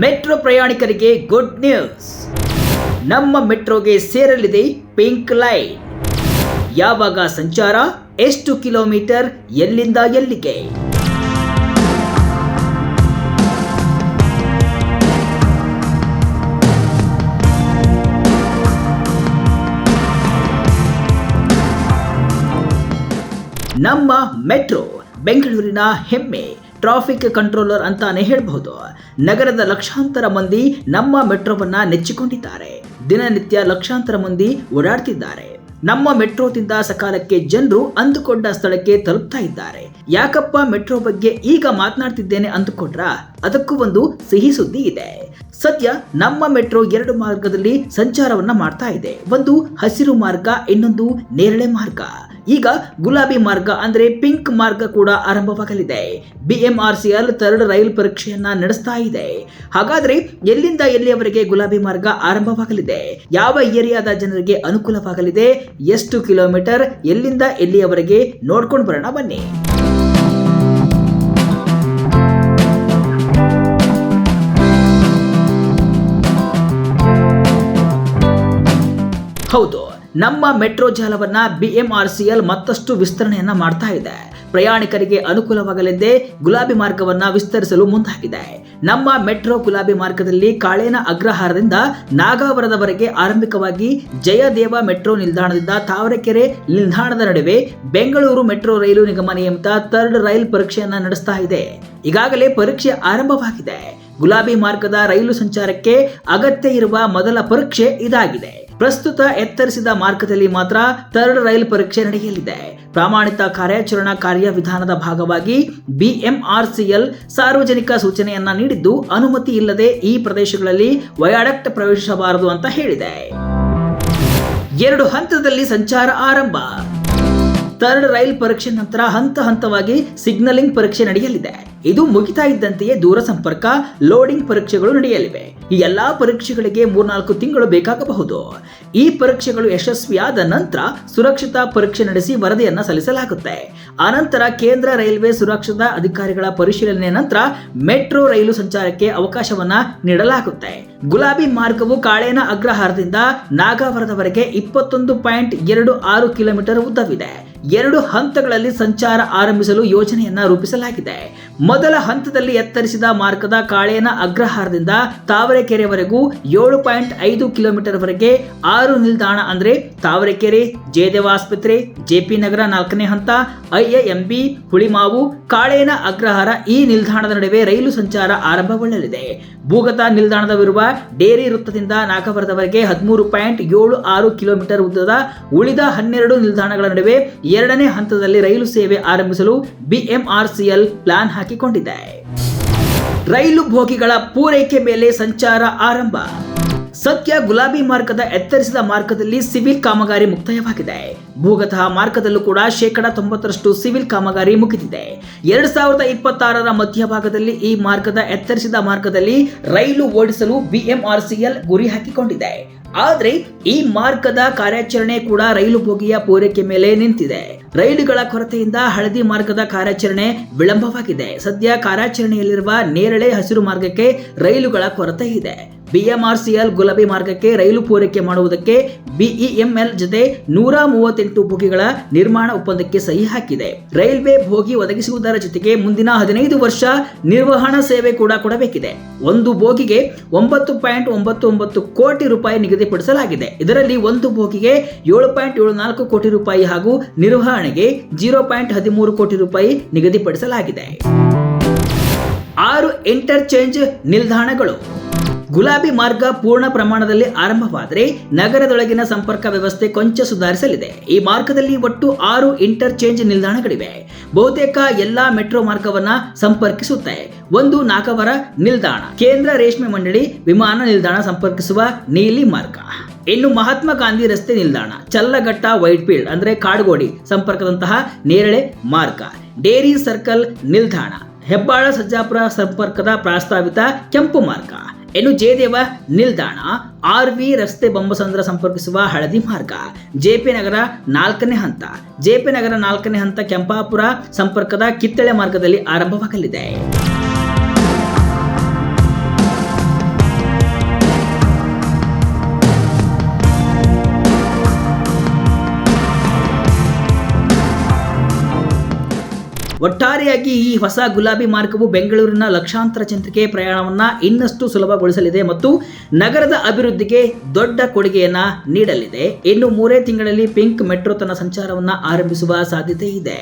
Metro ಪ್ರಯಾಣಿಕರಿಗೆ good news. ನಮ್ಮ ಮೆಟ್ರೋಗೆ ಸೇರಲಿದೆ ಪಿಂಕ್ ಲೈನ್. ಯಾವಾಗ ಸಂಚಾರ, ಎಷ್ಟು ಕಿಲೋಮೀಟರ್, ಎಲ್ಲಿಂದ ಎಲ್ಲಿಗೆ? ನಮ್ಮ ಮೆಟ್ರೋ ಬೆಂಗಳೂರಿನ ಹೆಮ್ಮೆ, ಟ್ರಾಫಿಕ್ ಕಂಟ್ರೋಲರ್ ಅಂತಾನೆ ಹೇಳಬಹುದು. ನಗರದ ಲಕ್ಷಾಂತರ ಮಂದಿ ನಮ್ಮ ಮೆಟ್ರೋವನ್ನ ನೆಚ್ಚಿಕೊಂಡಿದ್ದಾರೆ. ದಿನನಿತ್ಯ ಲಕ್ಷಾಂತರ ಮಂದಿ ಓಡಾಡ್ತಿದ್ದಾರೆ. ನಮ್ಮ ಮೆಟ್ರೋದಿಂದ ಸಕಾಲಕ್ಕೆ ಜನರು ಅಂದುಕೊಂಡ ಸ್ಥಳಕ್ಕೆ ತಲುಪ್ತಾ ಇದ್ದಾರೆ. ಯಾಕಪ್ಪ ಮೆಟ್ರೋ ಬಗ್ಗೆ ಈಗ ಮಾತನಾಡ್ತಿದ್ದೇನೆ ಅಂದುಕೊಂಡ್ರ? ಅದಕ್ಕೂ ಒಂದು ಸಿಹಿ ಸುದ್ದಿ ಇದೆ. ಸದ್ಯ ನಮ್ಮ ಮೆಟ್ರೋ 2 ಮಾರ್ಗದಲ್ಲಿ ಸಂಚಾರವನ್ನ ಮಾಡ್ತಾ ಇದೆ. ಒಂದು ಹಸಿರು ಮಾರ್ಗ, ಇನ್ನೊಂದು ನೇರಳೆ ಮಾರ್ಗ. ಈಗ ಗುಲಾಬಿ ಮಾರ್ಗ ಅಂದ್ರೆ ಪಿಂಕ್ ಮಾರ್ಗ ಕೂಡ ಆರಂಭವಾಗಲಿದೆ. BMRCL 3rd ರೈಲು ಪರೀಕ್ಷೆಯನ್ನ ನಡೆಸ್ತಾ ಇದೆ. ಹಾಗಾದ್ರೆ ಎಲ್ಲಿಂದ ಎಲ್ಲಿಯವರೆಗೆ ಗುಲಾಬಿ ಮಾರ್ಗ ಆರಂಭವಾಗಲಿದೆ? ಯಾವ ಏರಿಯಾದ ಜನರಿಗೆ ಅನುಕೂಲವಾಗಲಿದೆ? ಎಷ್ಟು ಕಿಲೋಮೀಟರ್, ಎಲ್ಲಿಂದ ಎಲ್ಲಿಯವರೆಗೆ ನೋಡ್ಕೊಂಡು ಬರೋಣ ಬನ್ನಿ. ಹೌದು, ನಮ್ಮ ಮೆಟ್ರೋ ಜಾಲವನ್ನ BMRCL ಮತ್ತಷ್ಟು ವಿಸ್ತರಣೆಯನ್ನ ಮಾಡ್ತಾ ಇದೆ. ಪ್ರಯಾಣಿಕರಿಗೆ ಅನುಕೂಲವಾಗಲೆಂದೇ ಗುಲಾಬಿ ಮಾರ್ಗವನ್ನ ವಿಸ್ತರಿಸಲು ಮುಂದಾಗಿದೆ. ನಮ್ಮ ಮೆಟ್ರೋ ಗುಲಾಬಿ ಮಾರ್ಗದಲ್ಲಿ ಕಾಳೇನ ಅಗ್ರಹಾರದಿಂದ ನಾಗಾವರದವರೆಗೆ ಆರಂಭಿಕವಾಗಿ ಜಯದೇವ ಮೆಟ್ರೋ ನಿಲ್ದಾಣದಿಂದ ತಾವರೆಕೆರೆ ನಿಲ್ದಾಣದ ನಡುವೆ ಬೆಂಗಳೂರು ಮೆಟ್ರೋ ರೈಲು ನಿಗಮ ನಿಯಮಿತ 3rd ರೈಲು ಪರೀಕ್ಷೆಯನ್ನ ನಡೆಸ್ತಾ ಇದೆ. ಈಗಾಗಲೇ ಪರೀಕ್ಷೆ ಆರಂಭವಾಗಿದೆ. ಗುಲಾಬಿ ಮಾರ್ಗದ ರೈಲು ಸಂಚಾರಕ್ಕೆ ಅಗತ್ಯ ಇರುವ ಮೊದಲ ಪರೀಕ್ಷೆ ಇದಾಗಿದೆ. ಪ್ರಸ್ತುತ ಎತ್ತರಿಸಿದ ಮಾರ್ಗದಲ್ಲಿ ಮಾತ್ರ 3rd ರೈಲು ಪರೀಕ್ಷೆ ನಡೆಯಲಿದೆ. ಪ್ರಾಮಾಣಿತ ಕಾರ್ಯಾಚರಣಾ ಕಾರ್ಯವಿಧಾನದ ಭಾಗವಾಗಿ BMRCL ಸಾರ್ವಜನಿಕ ಸೂಚನೆಯನ್ನ ನೀಡಿದ್ದು, ಅನುಮತಿ ಇಲ್ಲದೆ ಈ ಪ್ರದೇಶಗಳಲ್ಲಿ ವಯಾಡಕ್ಟ್ ಪ್ರವೇಶಿಸಬಾರದು ಅಂತ ಹೇಳಿದೆ. 2 ಹಂತದಲ್ಲಿ ಸಂಚಾರ ಆರಂಭ. 3rd ರೈಲ್ ಪರೀಕ್ಷೆ ನಂತರ ಹಂತ ಹಂತವಾಗಿ ಸಿಗ್ನಲಿಂಗ್ ಪರೀಕ್ಷೆ ನಡೆಯಲಿದೆ. ಇದು ಮುಗಿತಾ ಇದ್ದಂತೆಯೇ ದೂರ ಸಂಪರ್ಕ, ಲೋಡಿಂಗ್ ಪರೀಕ್ಷೆಗಳು ನಡೆಯಲಿವೆ. ಈ ಎಲ್ಲಾ ಪರೀಕ್ಷೆಗಳಿಗೆ 3-4 ತಿಂಗಳು ಬೇಕಾಗಬಹುದು. ಈ ಪರೀಕ್ಷೆಗಳು ಯಶಸ್ವಿಯಾದ ನಂತರ ಸುರಕ್ಷತಾ ಪರೀಕ್ಷೆ ನಡೆಸಿ ವರದಿಯನ್ನ ಸಲ್ಲಿಸಲಾಗುತ್ತೆ. ಆನಂತರ ಕೇಂದ್ರ ರೈಲ್ವೆ ಸುರಕ್ಷತಾ ಅಧಿಕಾರಿಗಳ ಪರಿಶೀಲನೆ ನಂತರ ಮೆಟ್ರೋ ರೈಲು ಸಂಚಾರಕ್ಕೆ ಅವಕಾಶವನ್ನ ನೀಡಲಾಗುತ್ತೆ. ಗುಲಾಬಿ ಮಾರ್ಗವು ಕಾಳೇನ ಅಗ್ರಹಾರದಿಂದ ನಾಗಾವರದವರೆಗೆ 21.26 ಕಿಲೋಮೀಟರ್ ಉದ್ದವಿದೆ. 2 ಹಂತಗಳಲ್ಲಿ ಸಂಚಾರ ಆರಂಭಿಸಲು ಯೋಜನೆಯನ್ನ ರೂಪಿಸಲಾಗಿದೆ. ಮೊದಲ ಹಂತದಲ್ಲಿ ಎತ್ತರಿಸಿದ ಮಾರ್ಗದ ಕಾಳೇನ ಅಗ್ರಹಾರದಿಂದ ತಾವರೆಕೆರೆವರೆಗೂ 7.5 ಕಿಲೋಮೀಟರ್ ವರೆಗೆ 6 ನಿಲ್ದಾಣ ಅಂದ್ರೆ ತಾವರೆಕೆರೆ, ಜಯದೇವ ಆಸ್ಪತ್ರೆ, JP ನಗರ 4ನೇ ಹಂತ, IIMB, ಹುಳಿಮಾವು, ಕಾಳೇನ ಅಗ್ರಹಾರ ಈ ನಿಲ್ದಾಣದ ನಡುವೆ ರೈಲು ಸಂಚಾರ ಆರಂಭಗೊಳ್ಳಲಿದೆ. ಭೂಗತ ನಿಲ್ದಾಣದವಿರುವ ಡೇರಿ ವೃತ್ತದಿಂದ ನಾಗವರದವರೆಗೆ 13.76 ಕಿಲೋಮೀಟರ್ ಉದ್ದದ ಉಳಿದ 12 ನಿಲ್ದಾಣಗಳ ನಡುವೆ 2ನೇ ಹಂತದಲ್ಲಿ ರೈಲು ಸೇವೆ ಆರಂಭಿಸಲು BMRCL ಪ್ಲಾನ್ ಹಾಕಿಕೊಂಡಿದೆ. ರೈಲು ಬೋಗಿಗಳ ಪೂರೈಕೆ ಮೇಲೆ ಸಂಚಾರ ಆರಂಭ. ಸದ್ಯ ಗುಲಾಬಿ ಮಾರ್ಗದ ಎತ್ತರಿಸಿದ ಮಾರ್ಗದಲ್ಲಿ ಸಿವಿಲ್ ಕಾಮಗಾರಿ ಮುಕ್ತಾಯವಾಗಿದೆ. ಭೂಗತ ಮಾರ್ಗದಲ್ಲೂ ಕೂಡ 90% ಸಿವಿಲ್ ಕಾಮಗಾರಿ ಮುಗಿದಿದೆ. 2026ರ ಮಧ್ಯಭಾಗದಲ್ಲಿ ಈ ಮಾರ್ಗದ ಎತ್ತರಿಸಿದ ಮಾರ್ಗದಲ್ಲಿ ರೈಲು ಓಡಿಸಲು BMRCL ಗುರಿ ಹಾಕಿಕೊಂಡಿದೆ. ಆದ್ರೆ ಈ ಮಾರ್ಗದ ಕಾರ್ಯಾಚರಣೆ ಕೂಡ ರೈಲು ಬೋಗಿಯ ಪೂರೈಕೆ ಮೇಲೆ ನಿಂತಿದೆ. ರೈಲುಗಳ ಕೊರತೆಯಿಂದ ಹಳದಿ ಮಾರ್ಗದ ಕಾರ್ಯಾಚರಣೆ ವಿಳಂಬವಾಗಿದೆ. ಸದ್ಯ ಕಾರ್ಯಾಚರಣೆಯಲ್ಲಿರುವ ನೇರಳೆ ಹಸಿರು ಮಾರ್ಗಕ್ಕೆ ರೈಲುಗಳ ಕೊರತೆ ಇದೆ. BMRCL ಗುಲಾಬಿ ಮಾರ್ಗಕ್ಕೆ ರೈಲು ಪೂರೈಕೆ ಮಾಡುವುದಕ್ಕೆ BEML ಜೊತೆ 138 ಬೋಗಿಗಳ ನಿರ್ಮಾಣ ಒಪ್ಪಂದಕ್ಕೆ ಸಹಿ ಹಾಕಿದೆ. ರೈಲ್ವೆ ಬೋಗಿ ಒದಗಿಸುವುದರ ಜೊತೆಗೆ ಮುಂದಿನ 15 ವರ್ಷ ನಿರ್ವಹಣಾ ಸೇವೆ ಕೂಡ ಕೊಡಬೇಕಿದೆ. ಒಂದು ಬೋಗಿಗೆ 9.99 ಕೋಟಿ ರೂಪಾಯಿ ನಿಗದಿಪಡಿಸಲಾಗಿದೆ. ಇದರಲ್ಲಿ ಒಂದು ಬೋಗಿಗೆ 7.74 ಕೋಟಿ ರೂಪಾಯಿ ಹಾಗೂ ನಿರ್ವಹಣೆಗೆ 0.13 ಕೋಟಿ ರೂಪಾಯಿ ನಿಗದಿಪಡಿಸಲಾಗಿದೆ. 6 ಇಂಟರ್ಚೇಂಜ್ ನಿಲ್ದಾಣಗಳು. ಗುಲಾಬಿ ಮಾರ್ಗ ಪೂರ್ಣ ಪ್ರಮಾಣದಲ್ಲಿ ಆರಂಭವಾದರೆ ನಗರದೊಳಗಿನ ಸಂಪರ್ಕ ವ್ಯವಸ್ಥೆ ಕೊಂಚ ಸುಧಾರಿಸಲಿದೆ. ಈ ಮಾರ್ಗದಲ್ಲಿ ಒಟ್ಟು 6 ಇಂಟರ್ಚೇಂಜ್ ನಿಲ್ದಾಣಗಳಿವೆ. ಬಹುತೇಕ ಎಲ್ಲಾ ಮೆಟ್ರೋ ಮಾರ್ಗವನ್ನ ಸಂಪರ್ಕಿಸುತ್ತೆ. ಒಂದು ನಾಗವರ ನಿಲ್ದಾಣ, ಕೇಂದ್ರ ರೇಷ್ಮೆ ಮಂಡಳಿ ವಿಮಾನ ನಿಲ್ದಾಣ ಸಂಪರ್ಕಿಸುವ ನೀಲಿ ಮಾರ್ಗ. ಇನ್ನು ಮಹಾತ್ಮ ಗಾಂಧಿ ರಸ್ತೆ ನಿಲ್ದಾಣ, ಚಲ್ಲಘಟ್ಟ ವೈಟ್ಫೀಲ್ಡ್ ಅಂದ್ರೆ ಕಾಡ್ಗೋಡಿ ಸಂಪರ್ಕದಂತಹ ನೇರಳೆ ಮಾರ್ಗ, ಡೇರಿ ಸರ್ಕಲ್ ನಿಲ್ದಾಣ, ಹೆಬ್ಬಾಳ ಸಜ್ಜಾಪುರ ಸಂಪರ್ಕದ ಪ್ರಸ್ತಾವಿತ ಕೆಂಪು ಮಾರ್ಗ. ಇನ್ನು ಜಯದೇವ ನಿಲ್ದಾಣ, RV ರಸ್ತೆ ಬೊಮ್ಮಸಂದ್ರ ಸಂಪರ್ಕಿಸುವ ಹಳದಿ ಮಾರ್ಗ, JP ನಗರ 4ನೇ ಹಂತ, JP ನಗರ 4ನೇ ಹಂತ ಕೆಂಪಾಪುರ ಸಂಪರ್ಕದ ಕಿತ್ತಳೆ ಮಾರ್ಗದಲ್ಲಿ ಆರಂಭವಾಗಲಿದೆ. ಒಟ್ಟಾರೆಯಾಗಿ ಈ ಹೊಸ ಗುಲಾಬಿ ಮಾರ್ಗವು ಬೆಂಗಳೂರಿನ ಲಕ್ಷಾಂತರ ಜನರಿಗೆ ಪ್ರಯಾಣವನ್ನ ಇನ್ನಷ್ಟು ಸುಲಭಗೊಳಿಸಲಿದೆ ಮತ್ತು ನಗರದ ಅಭಿವೃದ್ಧಿಗೆ ದೊಡ್ಡ ಕೊಡುಗೆಯನ್ನ ನೀಡಲಿದೆ. ಇನ್ನು 3 ತಿಂಗಳಲ್ಲಿ ಪಿಂಕ್ ಮೆಟ್ರೋ ತನ್ನ ಸಂಚಾರವನ್ನ ಆರಂಭಿಸುವ ಸಾಧ್ಯತೆ ಇದೆ.